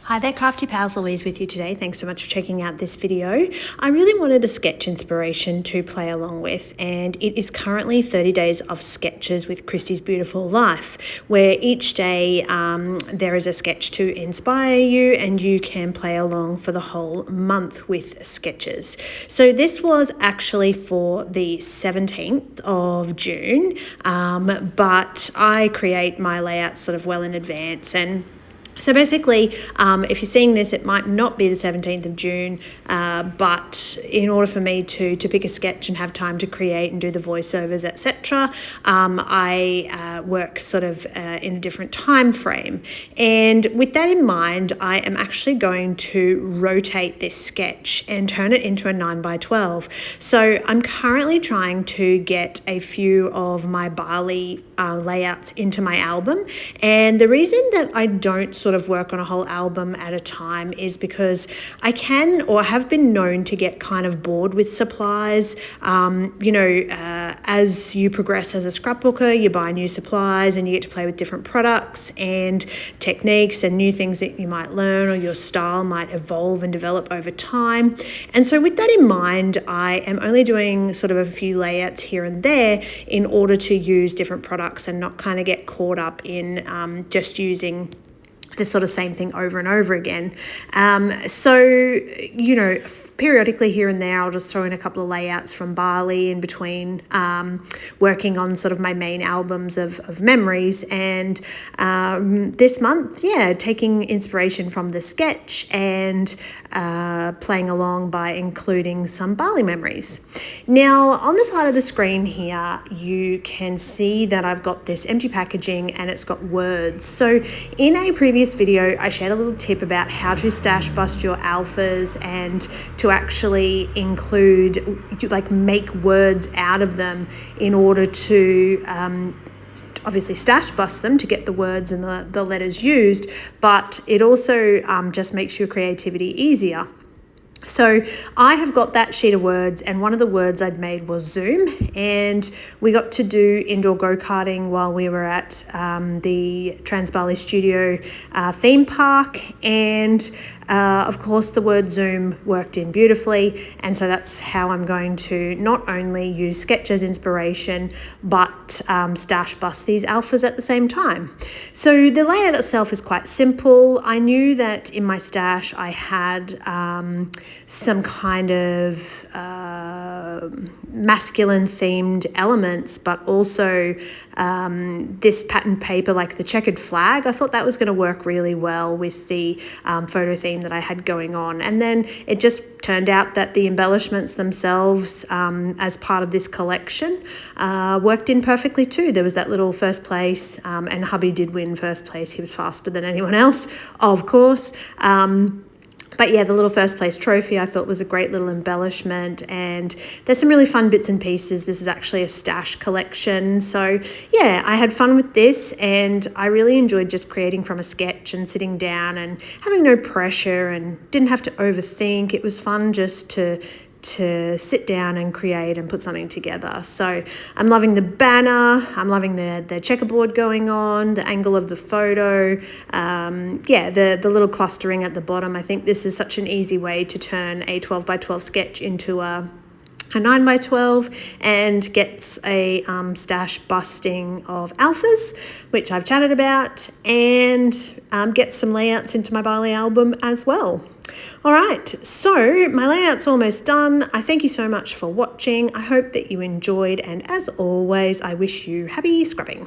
Hi there, Crafty Pals, Louise with you today. Thanks so much for checking out this video. I really wanted a sketch inspiration to play along with, and it is currently 30 days of sketches with Christy's Beautiful Life, where each day there is a sketch to inspire you and you can play along for the whole month with sketches. So this was actually for the 17th of June, but I create my layouts sort of well in advance. And so basically, if you're seeing this, it might not be the 17th of June, but in order for me to pick a sketch and have time to create and do the voiceovers, etc., I work sort of in a different time frame. And with that in mind, I am actually going to rotate this sketch and turn it into a 9x12. So I'm currently trying to get a few of my Bali layouts into my album. And the reason that I don't sort of work on a whole album at a time is because I can or have been known to get kind of bored with supplies. As you progress as a scrapbooker, you buy new supplies and you get to play with different products and techniques and new things that you might learn, or your style might evolve and develop over time. And so with that in mind, I am only doing sort of a few layouts here and there in order to use different products and not kind of get caught up in just using the sort of same thing over and over again. Periodically here and there, I'll just throw in a couple of layouts from Bali in between working on sort of my main albums of memories. And this month, taking inspiration from the sketch and playing along by including some Bali memories. Now, on the side of the screen here, you can see that I've got this empty packaging and it's got words. So in a previous video, I shared a little tip about how to stash bust your alphas and to actually include, make words out of them in order to obviously stash bust them to get the words and the letters used, but it also just makes your creativity easier. So I have got that sheet of words, and one of the words I'd made was Zoom, and we got to do indoor go-karting while we were at the Trans Bali Studio theme park, and of course the word Zoom worked in beautifully, and so that's how I'm going to not only use sketch as inspiration but stash bust these alphas at the same time. So the layout itself is quite simple. I knew that in my stash I had some kind of masculine themed elements, but also this pattern paper, like the checkered flag. I thought that was going to work really well with the photo theme that I had going on. And then it just turned out that the embellishments themselves as part of this collection worked in perfectly too. There was that little first place, and hubby did win first place. He was faster than anyone else, of course. But yeah, the little first place trophy I thought was a great little embellishment, and there's some really fun bits and pieces. This is actually a stash collection. So yeah, I had fun with this, and I really enjoyed just creating from a sketch and sitting down and having no pressure and didn't have to overthink. It was fun just to sit down and create and put something together. So I'm loving the banner, I'm loving the checkerboard going on, the angle of the photo, the little clustering at the bottom. I think this is such an easy way to turn a 12x12 sketch into a 9x12 and gets a stash busting of alphas, which I've chatted about, and gets some layouts into my Bali album as well. All right, so my layout's almost done. I thank you so much for watching. I hope that you enjoyed, and as always, I wish you happy scrapping.